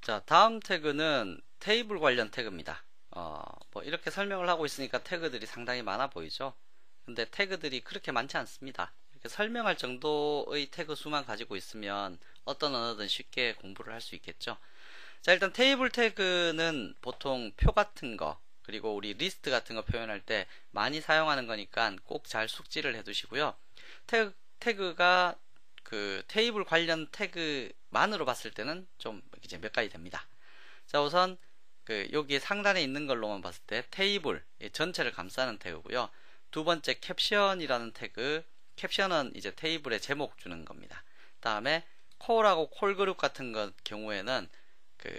자, 다음 태그는 테이블 관련 태그입니다. 뭐 이렇게 설명을 하고 있으니까 태그들이 상당히 많아 보이죠? 근데 태그들이 그렇게 많지 않습니다. 이렇게 설명할 정도의 태그 수만 가지고 있으면 어떤 언어든 쉽게 공부를 할 수 있겠죠. 자, 일단 테이블 태그는 보통 표 같은 거, 그리고 우리 리스트 같은 거 표현할 때 많이 사용하는 거니까 꼭 잘 숙지를 해 두시고요. 태그가 그 테이블 관련 태그만으로 봤을 때는 좀 이제 몇 가지 됩니다. 자, 우선 그 여기 상단에 있는 걸로만 봤을 때 테이블 전체를 감싸는 태그고요. 두 번째 캡션이라는 태그, 캡션은 이제 테이블에 제목 주는 겁니다. 다음에 콜하고 콜그룹 같은 것 경우에는 그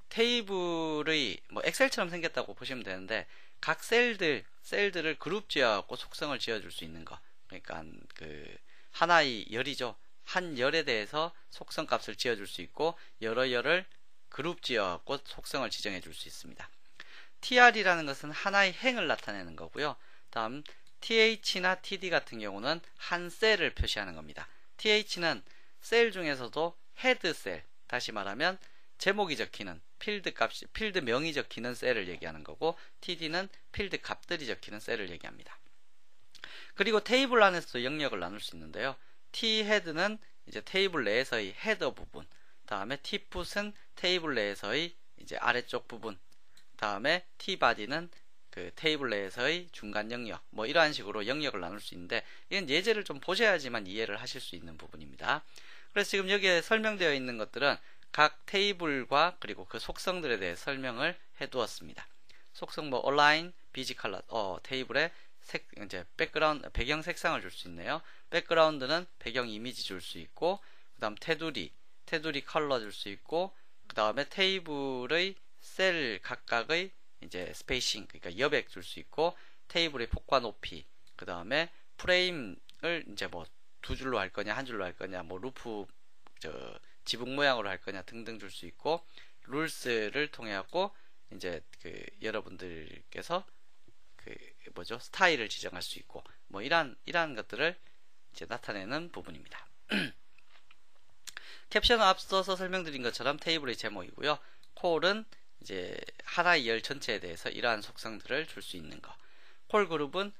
테이블의 뭐 엑셀처럼 생겼다고 보시면 되는데 각 셀들을 그룹 지어갖고 속성을 지어줄 수 있는 거. 그러니까 그 하나의 열이죠. 한 열에 대해서 속성 값을 지어줄 수 있고 여러 열을 그룹 지어갖고 속성을 지정해 줄 수 있습니다. tr이라는 것은 하나의 행을 나타내는 거고요. 다음 th나 td 같은 경우는 한 셀을 표시하는 겁니다. th는 셀 중에서도 헤드 셀, 다시 말하면 제목이 적히는 필드 명이 적히는 셀을 얘기하는 거고, td는 필드 값들이 적히는 셀을 얘기합니다. 그리고 테이블 안에서도 영역을 나눌 수 있는데요. t-헤드는 이제 테이블 내에서의 헤더 부분, 다음에 t풋은 테이블 내에서의 이제 아래쪽 부분, 다음에 tbody는 그 테이블 내에서의 중간 영역, 뭐 이러한 식으로 영역을 나눌 수 있는데, 이건 예제를 좀 보셔야지만 이해를 하실 수 있는 부분입니다. 그래서 지금 여기에 설명되어 있는 것들은 각 테이블과 그리고 그 속성들에 대해 설명을 해 두었습니다. 속성 뭐 align, busy color, 테이블에 이제 배경 색상을 줄 수 있네요. 백그라운드는 배경 이미지 줄 수 있고, 그 다음 테두리 컬러 줄 수 있고, 그 다음에 테이블의 셀 각각의 이제 스페이싱, 그러니까 여백 줄 수 있고, 테이블의 폭과 높이, 그 다음에 프레임을 이제 뭐 두 줄로 할 거냐, 한 줄로 할 거냐, 뭐 루프 지붕 모양으로 할 거냐 등등 줄 수 있고, 룰스를 통해 갖고 이제 그 여러분들께서 그 뭐죠, 스타일을 지정할 수 있고, 뭐 이러한 것들을 이제 나타내는 부분입니다. 캡션은 앞서서 설명드린 것처럼 테이블의 제목이고요. 콜은 이제 하나의 열 전체에 대해서 이러한 속성들을 줄 수 있는 거. 콜 그룹은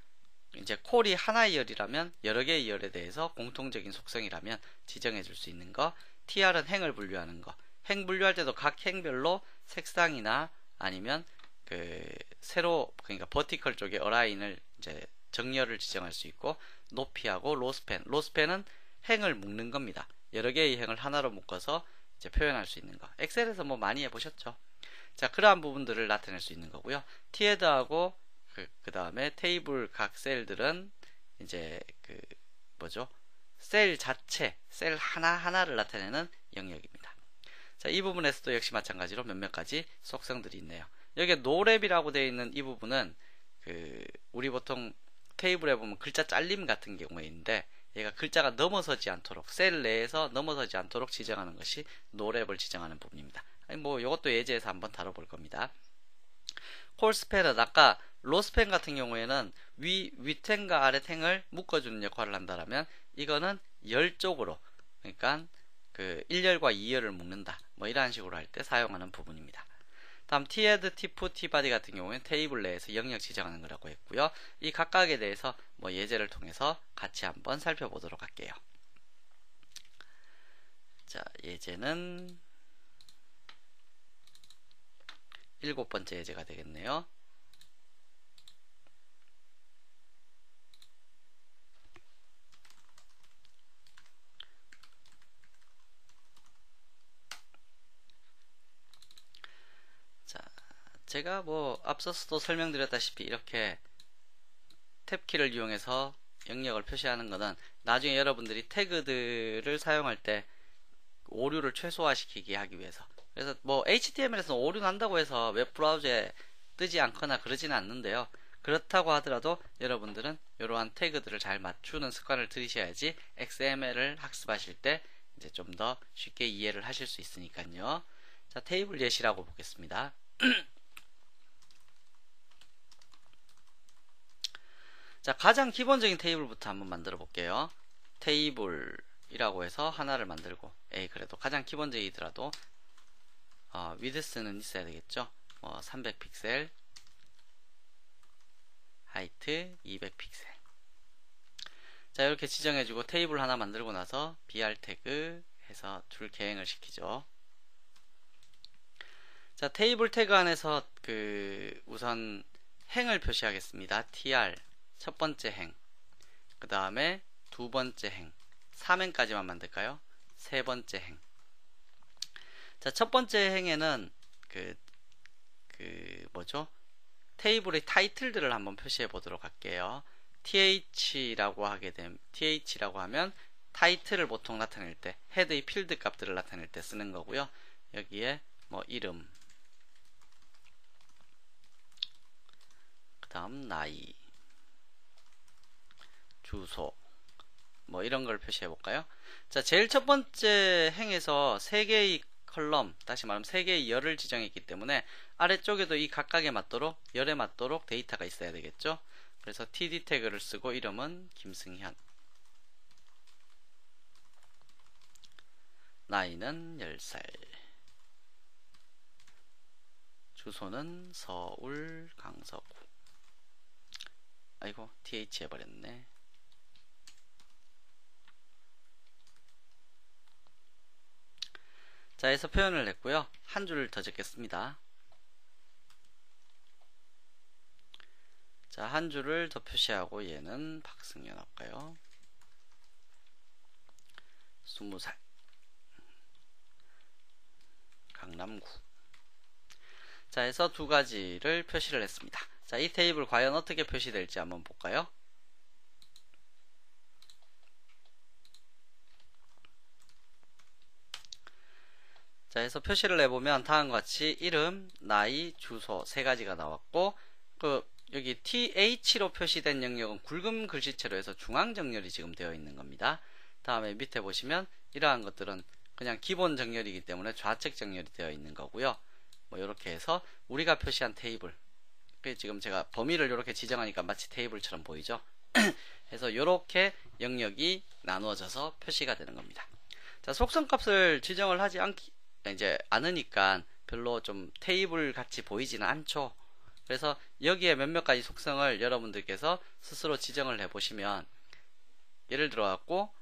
이제 콜이 하나의 열이라면 여러 개의 열에 대해서 공통적인 속성이라면 지정해 줄 수 있는 거. tr은 행을 분류하는 거. 행 분류할 때도 각 행별로 색상이나 아니면 그 세로, 그러니까 버티컬 쪽에 어라인을 이제 정렬을 지정할 수 있고, 높이하고 로스펜은 행을 묶는 겁니다. 여러 개의 행을 하나로 묶어서 이제 표현할 수 있는 거. 엑셀에서 뭐 많이 해보셨죠? 자, 그러한 부분들을 나타낼 수 있는 거고요. t헤드하고 그 다음에 테이블 각 셀들은 이제 그 뭐죠? 셀 자체, 셀 하나하나를 나타내는 영역입니다. 자, 이 부분에서도 역시 마찬가지로 몇몇 가지 속성들이 있네요. 여기에 노랩이라고 되어 있는 이 부분은 그 우리 보통 테이블에 보면 글자 잘림 같은 경우에 있는데, 얘가 글자가 넘어서지 않도록, 셀 내에서 넘어서지 않도록 지정하는 것이 노랩을 지정하는 부분입니다. 뭐 이것도 예제에서 한번 다뤄볼 겁니다. 콜스펜은 아까 로스펜 같은 경우에는 윗행과 아랫행을 묶어주는 역할을 한다면, 이거는 열 쪽으로, 그러니까 그 1열과 2열을 묶는다, 뭐 이러한 식으로 할 때 사용하는 부분입니다. 다음 thead, tput, tbody 같은 경우에는 테이블 내에서 영역 지정하는 거라고 했고요. 이 각각에 대해서 뭐 예제를 통해서 같이 한번 살펴보도록 할게요. 자, 예제는 7번째 예제가 되겠네요. 자, 제가 뭐 앞서서도 설명드렸다시피 이렇게 탭키를 이용해서 영역을 표시하는 것은 나중에 여러분들이 태그들을 사용할 때 오류를 최소화시키게 하기 위해서. 그래서 뭐 HTML에서는 오류 난다고 해서 웹브라우저에 뜨지 않거나 그러지는 않는데요. 그렇다고 하더라도 여러분들은 이러한 태그들을 잘 맞추는 습관을 들이셔야지 XML을 학습하실 때 이제 좀 더 쉽게 이해를 하실 수 있으니까요. 자, 테이블 예시라고 보겠습니다. 자, 가장 기본적인 테이블부터 한번 만들어 볼게요. 테이블이라고 해서 하나를 만들고, 그래도 가장 기본적이더라도 위드스는 있어야 되겠죠. 300픽셀, 하이트 200픽셀. 자, 이렇게 지정해주고 테이블 하나 만들고 나서 br 태그 해서 줄 개행을 시키죠. 자, 테이블 태그 안에서 우선 행을 표시하겠습니다. tr 첫 번째 행, 그 다음에 두 번째 행, 3행까지만 만들까요? 세 번째 행. 자, 첫 번째 행에는 뭐죠? 테이블의 타이틀들을 한번 표시해 보도록 할게요. th라고 하면 타이틀을 보통 나타낼 때, 헤드의 필드 값들을 나타낼 때 쓰는 거고요. 여기에 이름, 그 다음 나이, 주소, 이런 걸 표시해 볼까요? 자, 제일 첫 번째 행에서 3개의 컬럼, 다시 말하면 3개의 열을 지정했기 때문에 아래쪽에도 이 각각에 맞도록, 열에 맞도록 데이터가 있어야 되겠죠. 그래서 td 태그를 쓰고 이름은 김승현, 나이는 10살, 주소는 서울 강서구. 아이고, th 해버렸네. 자, 해서 표현을 냈고요. 한 줄 더 적겠습니다. 자, 한 줄을 더 표시하고 얘는 박승현 할까요? 20살, 강남구. 자, 해서 두 가지를 표시를 했습니다. 자, 이 테이블 과연 어떻게 표시될지 한번 볼까요? 자, 해서 표시를 해보면 다음과 같이 이름, 나이, 주소 세 가지가 나왔고, 여기 th로 표시된 영역은 굵은 글씨체로 해서 중앙 정렬이 지금 되어 있는 겁니다. 다음에 밑에 보시면 이러한 것들은 그냥 기본 정렬이기 때문에 좌측 정렬이 되어 있는 거고요. 이렇게 해서 우리가 표시한 테이블, 지금 제가 범위를 이렇게 지정하니까 마치 테이블처럼 보이죠? 그래서 이렇게 영역이 나누어져서 표시가 되는 겁니다. 자, 속성값을 지정을 하지 않으니까 별로 좀 테이블 같이 보이지는 않죠. 그래서 여기에 몇몇 가지 속성을 여러분들께서 스스로 지정을 해 보시면, 예를 들어 갖고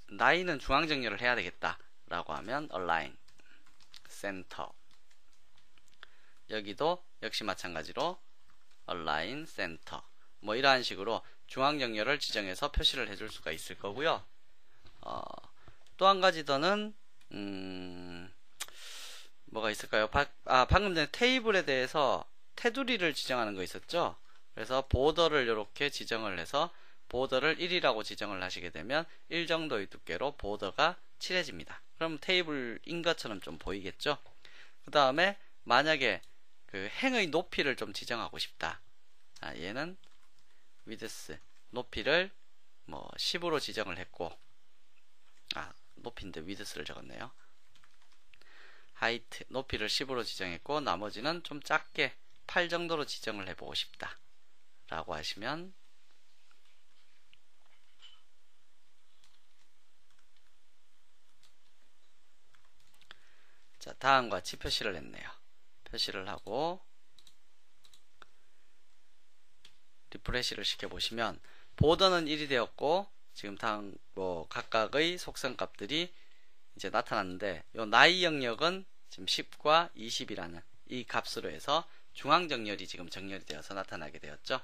나이는 중앙 정렬을 해야 되겠다 라고 하면 align, center, 여기도 역시 마찬가지로 align, center, 이러한 식으로 중앙 정렬을 지정해서 표시를 해줄 수가 있을 거고요. 또 한 가지 더는 뭐가 있을까요? 방금 전에 테이블에 대해서 테두리를 지정하는 거 있었죠? 그래서 보더를 이렇게 지정을 해서 보더를 1이라고 지정을 하시게 되면 1 정도의 두께로 보더가 칠해집니다. 그럼 테이블인 것처럼 좀 보이겠죠? 그 다음에 만약에 행의 높이를 좀 지정하고 싶다. 얘는 width, 높이를 10으로 지정을 했고, 높이인데 width를 적었네요. height, 높이를 10으로 지정했고, 나머지는 좀 작게 8 정도로 지정을 해보고 싶다 라고 하시면, 자, 다음과 같이 표시를 했네요. 표시를 하고 리프레시를 시켜보시면 보더는 1이 되었고, 지금 다음 각각의 속성 값들이 이제 나타났는데, 요 나이 영역은 지금 10과 20이라는 이 값으로 해서 중앙 정렬이 지금 정렬이 되어서 나타나게 되었죠.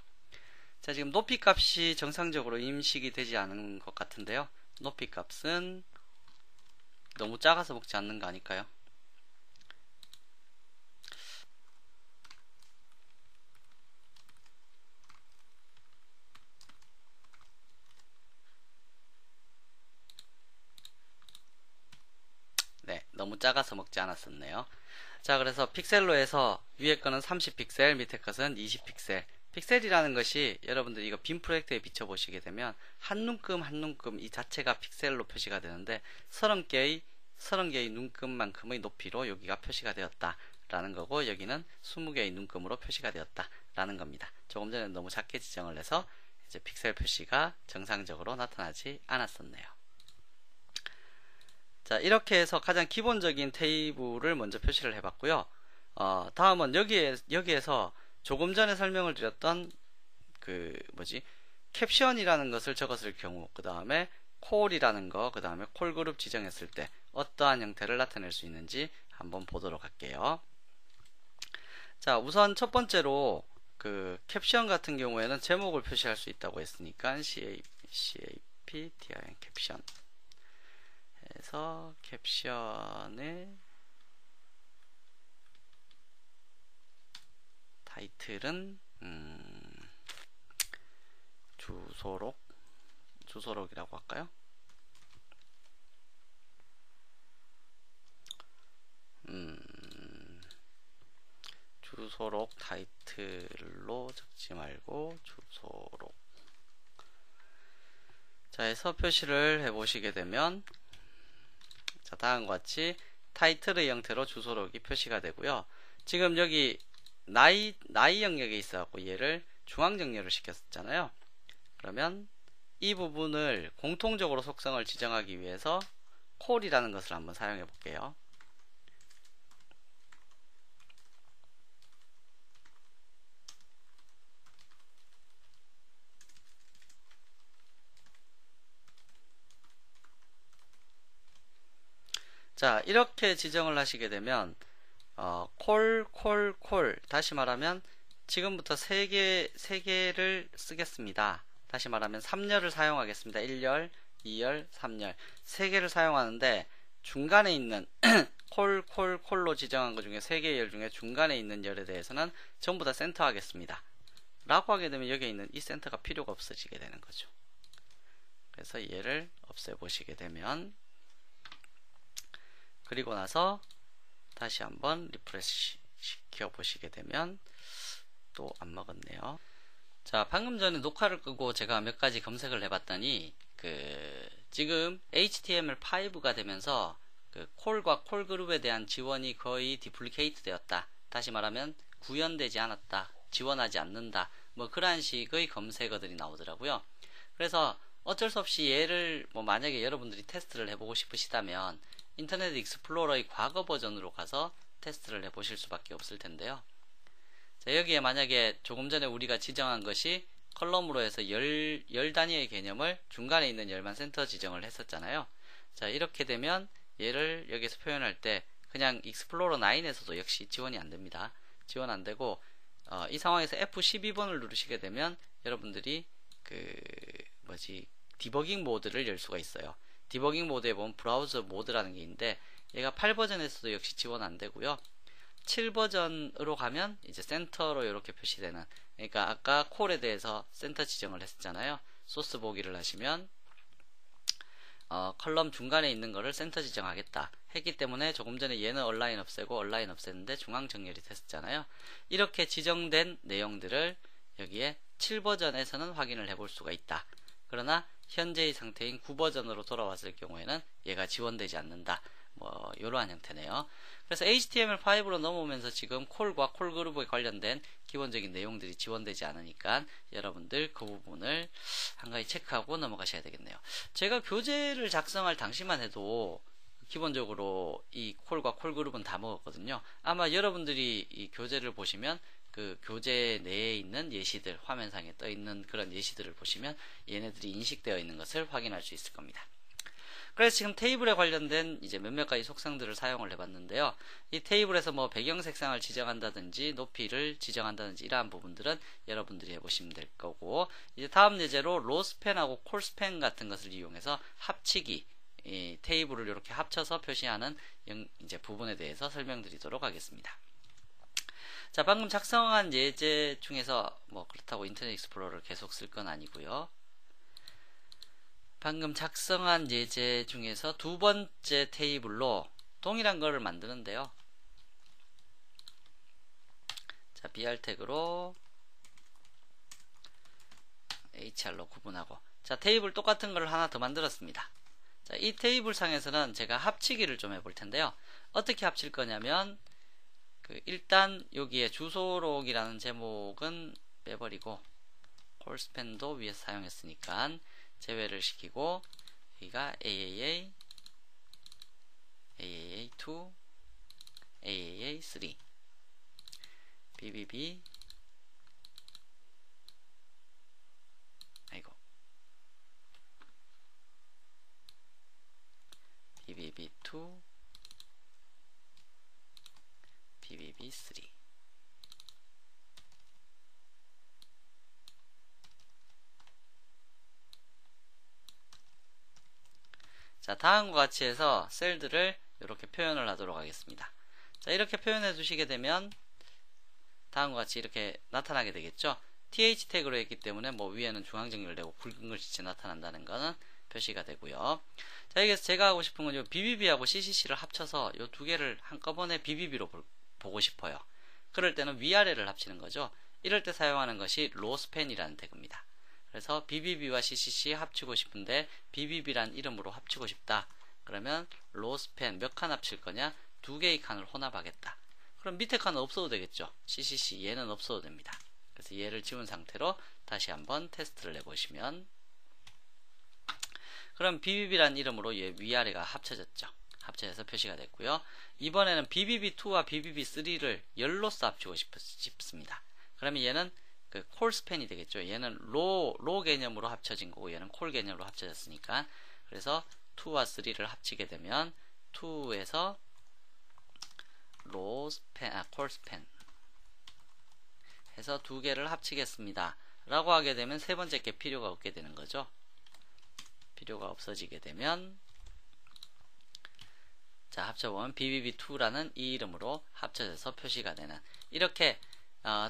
자, 지금 높이 값이 정상적으로 인식이 되지 않은 것 같은데요. 높이 값은 너무 작아서 먹지 않는 거 아닐까요? 네, 너무 작아서 먹지 않았었네요. 자, 그래서 픽셀로 해서 위에 거는 30픽셀, 밑에 것은 20픽셀. 픽셀이라는 것이 여러분들 이거 빔 프로젝트에 비춰보시게 되면 한 눈금 한 눈금 이 자체가 픽셀로 표시가 되는데 30개의 눈금만큼의 높이로 여기가 표시가 되었다라는 거고, 여기는 20개의 눈금으로 표시가 되었다라는 겁니다. 조금 전에 너무 작게 지정을 해서 이제 픽셀 표시가 정상적으로 나타나지 않았었네요. 자, 이렇게 해서 가장 기본적인 테이블을 먼저 표시를 해봤고요. 다음은 여기에서 조금 전에 설명을 드렸던 캡션이라는 것을 적었을 경우, 그 다음에 콜이라는 거, 그 다음에 콜 그룹 지정했을 때 어떠한 형태를 나타낼 수 있는지 한번 보도록 할게요. 자, 우선 첫 번째로 캡션 같은 경우에는 제목을 표시할 수 있다고 했으니까 CAPTIN 캡션 해서 캡션의 타이틀은 주소록이라고 할까요? 주소록 타이틀로 적지 말고 주소록. 자, 해서 표시를 해보시게 되면, 자, 다음과 같이 타이틀의 형태로 주소록이 표시가 되고요. 지금 여기 나이 영역에 있어갖고 얘를 중앙 정렬을 시켰잖아요. 그러면 이 부분을 공통적으로 속성을 지정하기 위해서 콜이라는 것을 한번 사용해 볼게요. 자, 이렇게 지정을 하시게 되면 콜 다시 말하면 지금부터 3개를 쓰겠습니다. 다시 말하면 3열을 사용하겠습니다. 1열, 2열, 3열 3개를 사용하는데 중간에 있는 콜로 지정한 것 중에 3개의 열 중에 중간에 있는 열에 대해서는 전부 다 센터 하겠습니다. 라고 하게 되면 여기에 있는 이 센터가 필요가 없어지게 되는 거죠. 그래서 얘를 없애보시게 되면, 그리고 나서 다시 한번 리프레시 시켜 보시게 되면 또 안 먹었네요. 자, 방금 전에 녹화를 끄고 제가 몇 가지 검색을 해봤더니 지금 HTML5가 되면서 콜과 콜 그룹에 대한 지원이 거의 디플리케이트 되었다. 다시 말하면 구현되지 않았다, 지원하지 않는다, 뭐 그러한 식의 검색어들이 나오더라고요. 그래서 어쩔 수 없이 얘를 만약에 여러분들이 테스트를 해보고 싶으시다면 인터넷 익스플로러의 과거 버전으로 가서 테스트를 해보실 수밖에 없을 텐데요. 자, 여기에 만약에 조금 전에 우리가 지정한 것이 컬럼으로 해서 열 단위의 개념을 중간에 있는 열만 센터 지정을 했었잖아요. 자, 이렇게 되면 얘를 여기서 표현할 때 그냥 익스플로러 9에서도 역시 지원이 안됩니다. 지원 안되고 이 상황에서 F12번을 누르시게 되면 여러분들이 디버깅 모드를 열 수가 있어요. 디버깅 모드에 보면 브라우저 모드라는 게 있는데 얘가 8버전에서도 역시 지원 안되고요. 7버전으로 가면 이제 센터로 이렇게 표시되는, 그러니까 아까 콜에 대해서 센터 지정을 했었잖아요. 소스 보기를 하시면 컬럼 중간에 있는 거를 센터 지정하겠다 했기 때문에 조금 전에 얘는 얼라인 없애고 얼라인 없앴는데 중앙 정렬이 됐었잖아요. 이렇게 지정된 내용들을 여기에 7버전에서는 확인을 해볼 수가 있다. 그러나 현재의 상태인 9버전으로 돌아왔을 경우에는 얘가 지원되지 않는다. 이러한 형태네요. 그래서 HTML5로 넘어오면서 지금 콜과 콜 그룹에 관련된 기본적인 내용들이 지원되지 않으니까 여러분들 그 부분을 한 가지 체크하고 넘어가셔야 되겠네요. 제가 교재를 작성할 당시만 해도 기본적으로 이 콜과 콜 그룹은 다 먹었거든요. 아마 여러분들이 이 교재를 보시면 교재 내에 있는 예시들, 화면상에 떠 있는 그런 예시들을 보시면 얘네들이 인식되어 있는 것을 확인할 수 있을 겁니다. 그래서 지금 테이블에 관련된 이제 몇몇 가지 속성들을 사용을 해봤는데요. 이 테이블에서 배경 색상을 지정한다든지 높이를 지정한다든지 이러한 부분들은 여러분들이 해보시면 될 거고, 이제 다음 예제로 로스팬하고 콜스팬 같은 것을 이용해서 합치기, 이 테이블을 이렇게 합쳐서 표시하는 이제 부분에 대해서 설명드리도록 하겠습니다. 자, 방금 작성한 예제 중에서 그렇다고 인터넷 익스플로러를 계속 쓸 건 아니고요. 방금 작성한 예제 중에서 두 번째 테이블로 동일한 거를 만드는데요. 자, BR 태그로 HR로 구분하고, 자, 테이블 똑같은 걸 하나 더 만들었습니다. 자, 이 테이블 상에서는 제가 합치기를 좀 해볼 텐데요. 어떻게 합칠 거냐면 일단 여기에 주소록이라는 제목은 빼버리고 콜스팬도 위에서 사용했으니까 제외를 시키고, 여기가 AAA AAA2, AAA3, BBB, 아이고, BBB2, BBB3. 자, 다음과 같이 해서 셀들을 이렇게 표현을 하도록 하겠습니다. 자, 이렇게 표현해 주시게 되면 다음과 같이 이렇게 나타나게 되겠죠. th 태그로 했기 때문에 뭐 위에는 중앙정렬되고 굵은 글씨체 나타난다는 거는 표시가 되고요. 자, 여기서 제가 하고 싶은 건 BBB하고 CCC를 합쳐서 이 두 개를 한꺼번에 BBB로 보고 싶어요. 그럴 때는 위아래를 합치는 거죠. 이럴 때 사용하는 것이 로스팬이라는 태그입니다. 그래서 BBB와 CCC 합치고 싶은데 BBB란 이름으로 합치고 싶다. 그러면 로스팬 몇 칸 합칠 거냐? 두 개의 칸을 혼합하겠다. 그럼 밑에 칸은 없어도 되겠죠. CCC 얘는 없어도 됩니다. 그래서 얘를 지운 상태로 다시 한번 테스트를 해보시면, 그럼 BBB란 이름으로 얘 위아래가 합쳐졌죠. 합쳐져서 표시가 됐고요. 이번에는 BBB2와 BBB3를 열로서 합치고 싶습니다. 그러면 얘는 그 콜 스팬이 되겠죠. 얘는 로 개념으로 합쳐진 거고 얘는 콜 개념으로 합쳐졌으니까, 그래서 2와 3를 합치게 되면 2에서 로 스팬, 콜 스팬 해서 두 개를 합치겠습니다 라고 하게 되면 세 번째 게 필요가 없게 되는 거죠. 필요가 없어지게 되면, 자, 합쳐보면 BBB2라는 이 이름으로 합쳐져서 표시가 되는, 이렇게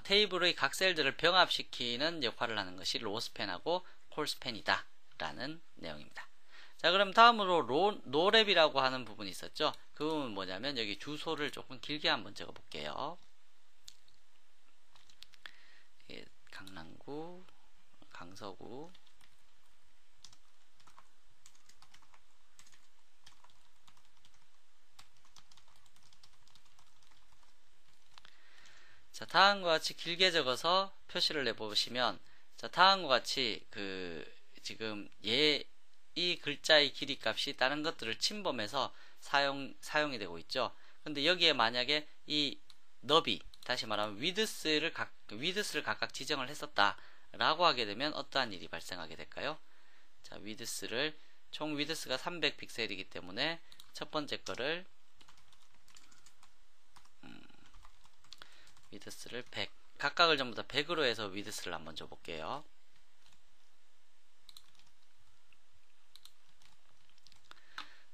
테이블의 각 셀들을 병합시키는 역할을 하는 것이 로스팬하고 콜스팬이다 라는 내용입니다. 자, 그럼 다음으로 노랩이라고 하는 부분이 있었죠. 그 부분은 뭐냐면 여기 주소를 조금 길게 한번 적어 볼게요. 강남구, 강서구, 자, 다음과 같이 길게 적어서 표시를 내보시면, 자, 다음과 같이 지금 이 글자의 길이 값이 다른 것들을 침범해서 사용이 되고 있죠. 근데 여기에 만약에 이 너비, 다시 말하면 위드스를 각각 지정을 했었다 라고 하게 되면 어떠한 일이 발생하게 될까요? 자, 총 위드스가 300픽셀이기 때문에 첫 번째 거를 위드스를 100, 각각을 전부 다 100으로 해서 위드스를 한번 줘볼게요.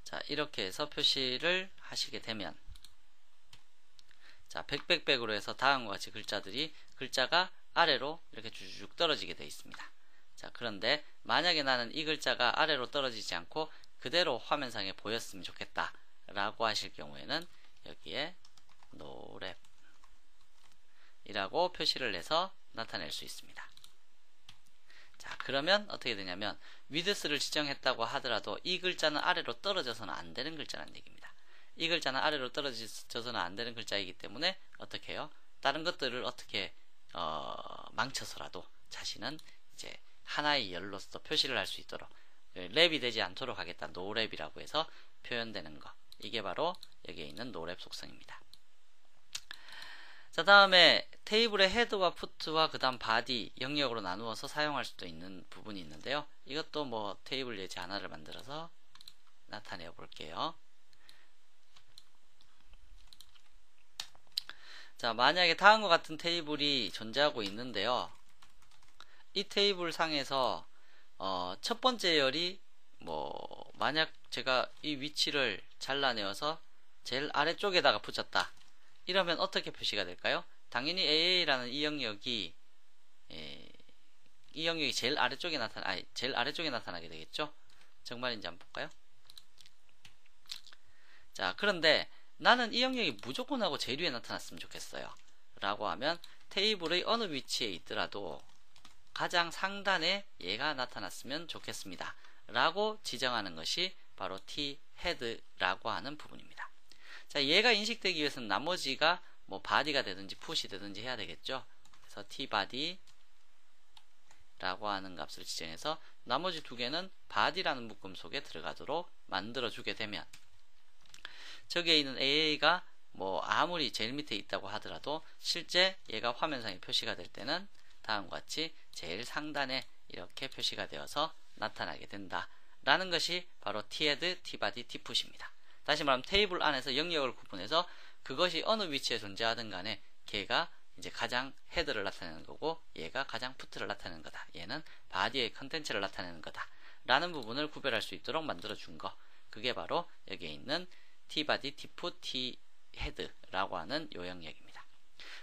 자, 이렇게 해서 표시를 하시게 되면, 자, 100으로 해서 다음과 같이 글자가 아래로 이렇게 쭉쭉 떨어지게 되어 있습니다. 자, 그런데 만약에 나는 이 글자가 아래로 떨어지지 않고 그대로 화면상에 보였으면 좋겠다 라고 하실 경우에는 여기에 노랩 이라고 표시를 해서 나타낼 수 있습니다. 자, 그러면 어떻게 되냐면 위드스를 지정했다고 하더라도 이 글자는 아래로 떨어져서는 안 되는 글자라는 얘기입니다. 이 글자는 아래로 떨어져서는 안 되는 글자이기 때문에 어떻게 해요? 다른 것들을 어떻게 망쳐서라도 자신은 이제 하나의 열로서 표시를 할 수 있도록, 랩이 되지 않도록 하겠다, 노랩이라고 해서 표현되는 거, 이게 바로 여기에 있는 노랩 속성입니다. 자, 다음에 테이블의 헤드와 푸트와 그 다음 바디 영역으로 나누어서 사용할 수도 있는 부분이 있는데요. 이것도 뭐 테이블 예제 하나를 만들어서 나타내 볼게요. 자, 만약에 다음과 같은 테이블이 존재하고 있는데요. 이 테이블 상에서 첫 번째 열이 만약 제가 이 위치를 잘라내어서 제일 아래쪽에다가 붙였다. 이러면 어떻게 표시가 될까요? 당연히 AA라는 이 영역이 제일 아래쪽에 나타나게 되겠죠? 정말인지 한번 볼까요? 자, 그런데 나는 이 영역이 무조건 하고 제일 위에 나타났으면 좋겠어요 라고 하면 테이블의 어느 위치에 있더라도 가장 상단에 얘가 나타났으면 좋겠습니다 라고 지정하는 것이 바로 T-헤드라고 하는 부분입니다. 자, 얘가 인식되기 위해서는 나머지가 뭐 바디가 되든지 풋이 되든지 해야 되겠죠. 그래서 T-body 라고 하는 값을 지정해서 나머지 두 개는 바디라는 묶음 속에 들어가도록 만들어 주게 되면, 저기에 있는 AA가 뭐 아무리 제일 밑에 있다고 하더라도 실제 얘가 화면상에 표시가 될 때는 다음과 같이 제일 상단에 이렇게 표시가 되어서 나타나게 된다 라는 것이 바로 thead, tbody, tput입니다. 다시 말하면 테이블 안에서 영역을 구분해서 그것이 어느 위치에 존재하든 간에 걔가 이제 가장 헤드를 나타내는 거고 얘가 가장 푸트를 나타내는 거다. 얘는 바디의 컨텐츠를 나타내는 거다. 라는 부분을 구별할 수 있도록 만들어 준 거. 그게 바로 여기에 있는 tbody, tput, thead라고 하는 요 영역입니다.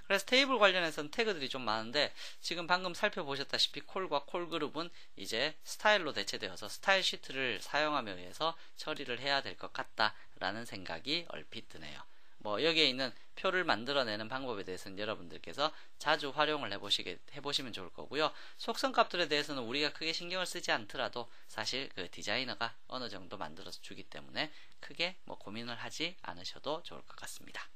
그래서 테이블 관련해서는 태그들이 좀 많은데 지금 방금 살펴보셨다시피 콜과 콜그룹은 이제 스타일로 대체되어서 스타일 시트를 사용함에 의해서 처리를 해야 될 것 같다라는 생각이 얼핏 드네요. 뭐 여기에 있는 표를 만들어내는 방법에 대해서는 여러분들께서 자주 활용을 해보시면 좋을 거고요. 속성 값들에 대해서는 우리가 크게 신경을 쓰지 않더라도 사실 그 디자이너가 어느 정도 만들어서 주기 때문에 크게 뭐 고민을 하지 않으셔도 좋을 것 같습니다.